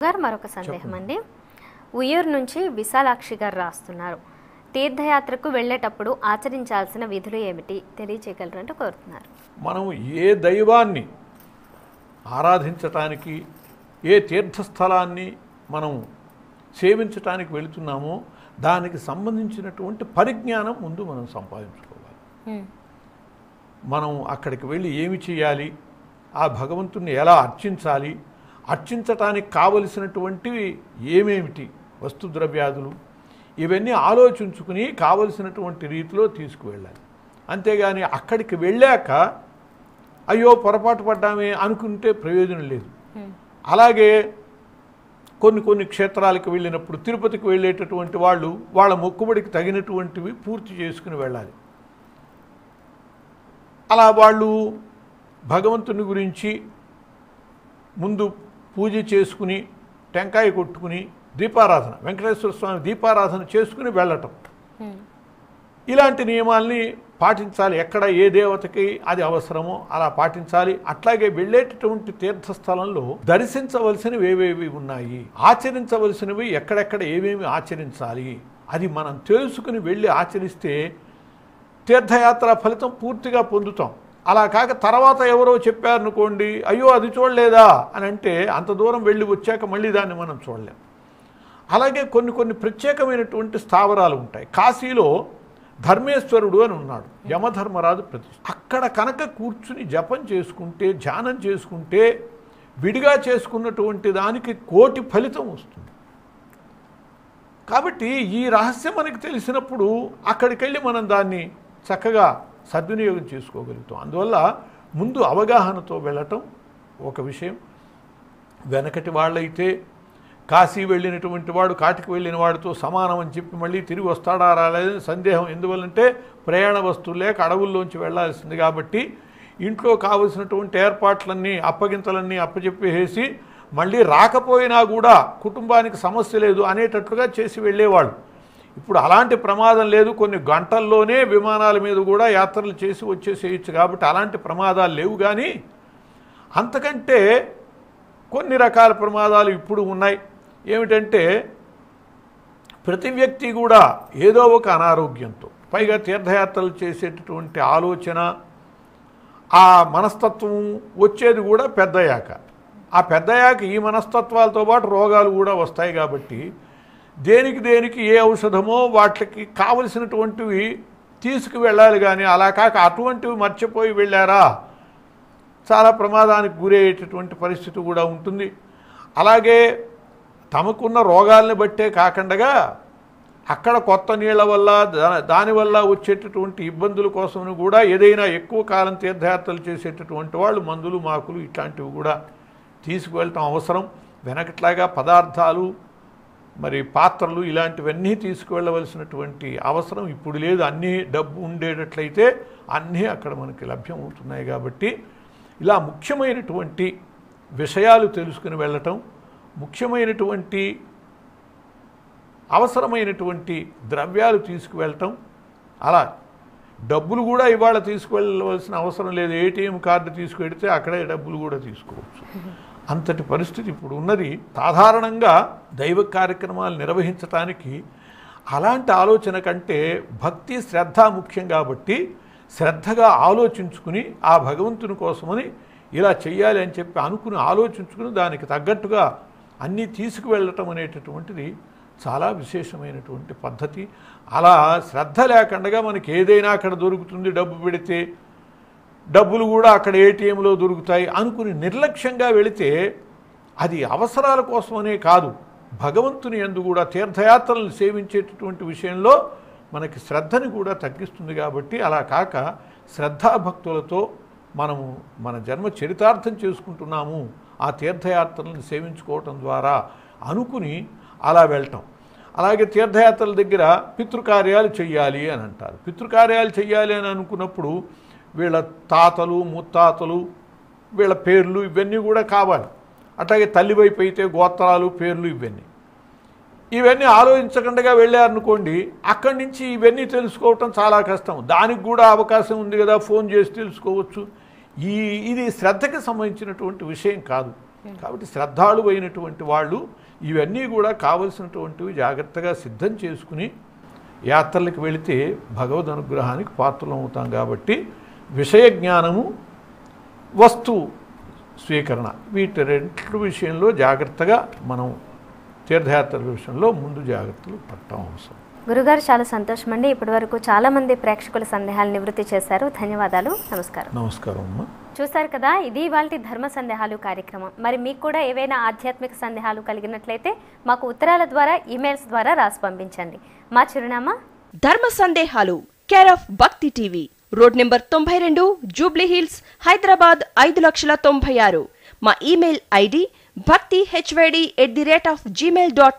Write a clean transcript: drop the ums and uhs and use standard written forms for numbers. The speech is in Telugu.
గారు మరొక సందేహం అండి. ఉయ్యూరు నుంచి విశాలాక్షి గారు రాస్తున్నారు. తీర్థయాత్రకు వెళ్ళేటప్పుడు ఆచరించాల్సిన విధులు ఏమిటి తెలియచేయగలరంటూ కోరుతున్నారు. మనం ఏ దైవాన్ని ఆరాధించటానికి, ఏ తీర్థస్థలాన్ని మనం సేవించటానికి వెళుతున్నామో దానికి సంబంధించినటువంటి పరిజ్ఞానం ముందు మనం సంపాదించుకోవాలి. మనం అక్కడికి వెళ్ళి ఏమి చేయాలి, ఆ భగవంతుని ఎలా అర్చించాలి, అర్చించటానికి కావలసినటువంటివి ఏమేమిటి వస్తుద్రవ్యాదులు, ఇవన్నీ ఆలోచించుకుని కావలసినటువంటి రీతిలో తీసుకువెళ్ళాలి. అంతేగాని అక్కడికి వెళ్ళాక అయ్యో పొరపాటు పడ్డామే అనుకుంటే ప్రయోజనం లేదు. అలాగే కొన్ని క్షేత్రాలకు వెళ్ళినప్పుడు, తిరుపతికి వెళ్ళేటటువంటి వాళ్ళు వాళ్ళ మొక్కుబడికి తగినటువంటివి పూర్తి చేసుకుని వెళ్ళాలి. అలా వాళ్ళు భగవంతుని గురించి ముందు పూజ చేసుకుని, టెంకాయ కొట్టుకుని, దీపారాధన, వెంకటేశ్వర స్వామి దీపారాధన చేసుకుని వెళ్ళటం, ఇలాంటి నియమాల్ని పాటించాలి. ఎక్కడ ఏ దేవతకి అది అవసరమో అలా పాటించాలి. అట్లాగే వెళ్ళేటటువంటి తీర్థస్థలంలో దర్శించవలసినవి ఏవేవి ఉన్నాయి, ఆచరించవలసినవి ఎక్కడెక్కడ ఏమేమి ఆచరించాలి, అది మనం తెలుసుకుని వెళ్ళి ఆచరిస్తే తీర్థయాత్ర ఫలితం పూర్తిగా పొందుతాం. అలా కాక తర్వాత ఎవరో చెప్పారనుకోండి, అయ్యో అది చూడలేదా అని అంటే అంత దూరం వెళ్ళి వచ్చాక మళ్ళీ దాన్ని మనం చూడలేం. అలాగే కొన్ని ప్రత్యేకమైనటువంటి స్థావరాలు ఉంటాయి. కాశీలో ధర్మేశ్వరుడు అని ఉన్నాడు, యమధర్మరాజు ప్రతిష్ఠ. అక్కడ కనుక కూర్చుని జపం చేసుకుంటే, ధ్యానం చేసుకుంటే, విడిగా చేసుకున్నటువంటి దానికి కోటి ఫలితం వస్తుంది. కాబట్టి ఈ రహస్యం మనకి తెలిసినప్పుడు అక్కడికి వెళ్ళి మనం దాన్ని చక్కగా సద్వినియోగం చేసుకోగలుగుతాం. అందువల్ల ముందు అవగాహనతో వెళ్ళటం ఒక విషయం. వెనకటి వాళ్ళైతే కాశీ వెళ్ళినటువంటి వాడు కాటికి వెళ్ళిన వాడితో సమానం అని చెప్పి మళ్ళీ తిరిగి వస్తాడా రాలేదని సందేహం. ఎందువల్లంటే ప్రయాణ వస్తువులు లేక అడవుల్లోంచి వెళ్లాల్సింది కాబట్టి ఇంట్లో కావలసినటువంటి ఏర్పాట్లన్నీ అప్పగింతలన్నీ అప్పచెప్పేసి మళ్ళీ రాకపోయినా కూడా కుటుంబానికి సమస్య లేదు అనేటట్లుగా చేసి వెళ్ళేవాళ్ళు. ఇప్పుడు అలాంటి ప్రమాదం లేదు. కొన్ని గంటల్లోనే విమానాల మీద కూడా యాత్రలు చేసి వచ్చేసేయచ్చు కాబట్టి అలాంటి ప్రమాదాలు లేవు. కానీ అంతకంటే కొన్ని రకాల ప్రమాదాలు ఇప్పుడు ఉన్నాయి. ఏమిటంటే ప్రతి వ్యక్తి కూడా ఏదో ఒక అనారోగ్యంతో, పైగా తీర్థయాత్రలు చేసేటటువంటి ఆలోచన, ఆ మనస్తత్వం వచ్చేది కూడా పెద్దయ్యాక. ఆ పెద్దయ్యాక ఈ మనస్తత్వాలతో పాటు రోగాలు కూడా వస్తాయి. కాబట్టి దేనికి ఏ ఔషధమో వాటికి కావలసినటువంటివి తీసుకువెళ్ళాలి. కానీ అలా కాక అటువంటివి మర్చిపోయి వెళ్ళారా చాలా ప్రమాదానికి గురయ్యేటటువంటి పరిస్థితి కూడా ఉంటుంది. అలాగే తమకున్న రోగాల్ని బట్టే కాకుండా అక్కడ కొత్త నీళ్ల వల్ల దానివల్ల వచ్చేటటువంటి ఇబ్బందుల కోసం కూడా ఏదైనా ఎక్కువ కాలం తీర్థయాత్రలు చేసేటటువంటి వాళ్ళు మందులు మాకులు ఇట్లాంటివి కూడా తీసుకువెళ్ళటం అవసరం. వెనకట్లాగా పదార్థాలు మరి పాత్రలు ఇలాంటివన్నీ తీసుకువెళ్ళవలసినటువంటి అవసరం ఇప్పుడు లేదు. అన్నీ డబ్బు ఉండేటట్లయితే అన్నీ అక్కడ మనకి లభ్యం అవుతున్నాయి. కాబట్టి ఇలా ముఖ్యమైనటువంటి విషయాలు తెలుసుకుని వెళ్ళటం, ముఖ్యమైనటువంటి అవసరమైనటువంటి ద్రవ్యాలు తీసుకువెళ్ళటం. అలా డబ్బులు కూడా ఇవాళ తీసుకువెళ్ళవలసిన అవసరం లేదు. ఏటీఎం కార్డు తీసుకువెడితే అక్కడే డబ్బులు కూడా తీసుకోవచ్చు. అంతటి పరిస్థితి ఇప్పుడు ఉన్నది. సాధారణంగా దైవ కార్యక్రమాలు నిర్వహించటానికి అలాంటి ఆలోచన కంటే భక్తి శ్రద్ధ ముఖ్యం. కాబట్టి శ్రద్ధగా ఆలోచించుకుని ఆ భగవంతుని కోసమని ఇలా చెయ్యాలి అని చెప్పి అనుకుని ఆలోచించుకుని దానికి తగ్గట్టుగా అన్నీ తీసుకువెళ్ళటం అనేటటువంటిది చాలా విశేషమైనటువంటి పద్ధతి. అలా శ్రద్ధ లేకుండా మనకి ఏదైనా అక్కడ దొరుకుతుంది, డబ్బు పెడితే డబ్బులు కూడా అక్కడ ఏటీఎంలో దొరుకుతాయి అనుకుని నిర్లక్ష్యంగా వెళితే అది అవసరాల కోసమనే కాదు, భగవంతుని యందు కూడా తీర్థయాత్రలను సేవించేటటువంటి విషయంలో మనకి శ్రద్ధని కూడా తగ్గిస్తుంది. కాబట్టి అలా కాక శ్రద్ధాభక్తులతో మనము మన జన్మ చరితార్థం చేసుకుంటున్నాము ఆ తీర్థయాత్రలను సేవించుకోవటం ద్వారా అనుకుని అలా వెళ్ళటం. అలాగే తీర్థయాత్రల దగ్గర పితృకార్యాలు చెయ్యాలి అని అంటారు. పితృకార్యాలు చెయ్యాలి అని అనుకున్నప్పుడు వీళ్ళ తాతలు ముత్తాతలు వీళ్ళ పేర్లు ఇవన్నీ కూడా కావాలి. అట్లాగే తల్లి వైపు అయితే గోత్రాలు పేర్లు ఇవన్నీ ఆలోచించకుండా వెళ్ళారనుకోండి, అక్కడి నుంచి ఇవన్నీ తెలుసుకోవటం చాలా కష్టం. దానికి కూడా అవకాశం ఉంది కదా, ఫోన్ చేసి తెలుసుకోవచ్చు. ఇది శ్రద్ధకి సంబంధించినటువంటి విషయం కాదు. కాబట్టి శ్రద్ధాళు అయినటువంటి వాళ్ళు ఇవన్నీ కూడా కావలసినటువంటివి జాగ్రత్తగా సిద్ధం చేసుకుని యాత్రలకు వెళితే భగవద్ అనుగ్రహానికి పాత్రలు అవుతాం. కాబట్టి విషయ జ్ఞానము, వస్తు స్వీకరణ, వీటి రెండింటి విషయంలో జాగ్రత్తగా మనం తీర్థయాత్రల విషయంలో ముందు జాగ్రత్తలు పడటం అవసరం. గురుగారు చాలా సంతోషం అండి. ఇప్పటి వరకు చాలామంది ప్రేక్షకుల సందేహాలు నివృత్తి చేశారు. ధన్యవాదాలు. నమస్కారం. నమస్కారం అమ్మా. చూశారు కదా, ఇది ఇవాల్టి ధర్మ సందేహాలు కార్యక్రమం. మరి మీకు కూడా ఏవైనా ఆధ్యాత్మిక సందేహాలు కలిగినట్లయితే మాకు ఉత్తరాల ద్వారా, ఈమెయిల్స్ ద్వారా రాసి పంపించండి. మా చిరునామా ధర్మ సందేహాలు, కేర్ ఆఫ్ భక్తి TV, road number 92, Jubilee hills, Hyderabad 5,96,000. మా ఈమెయిల్ ఐడి bhaktihyd@gmail.com.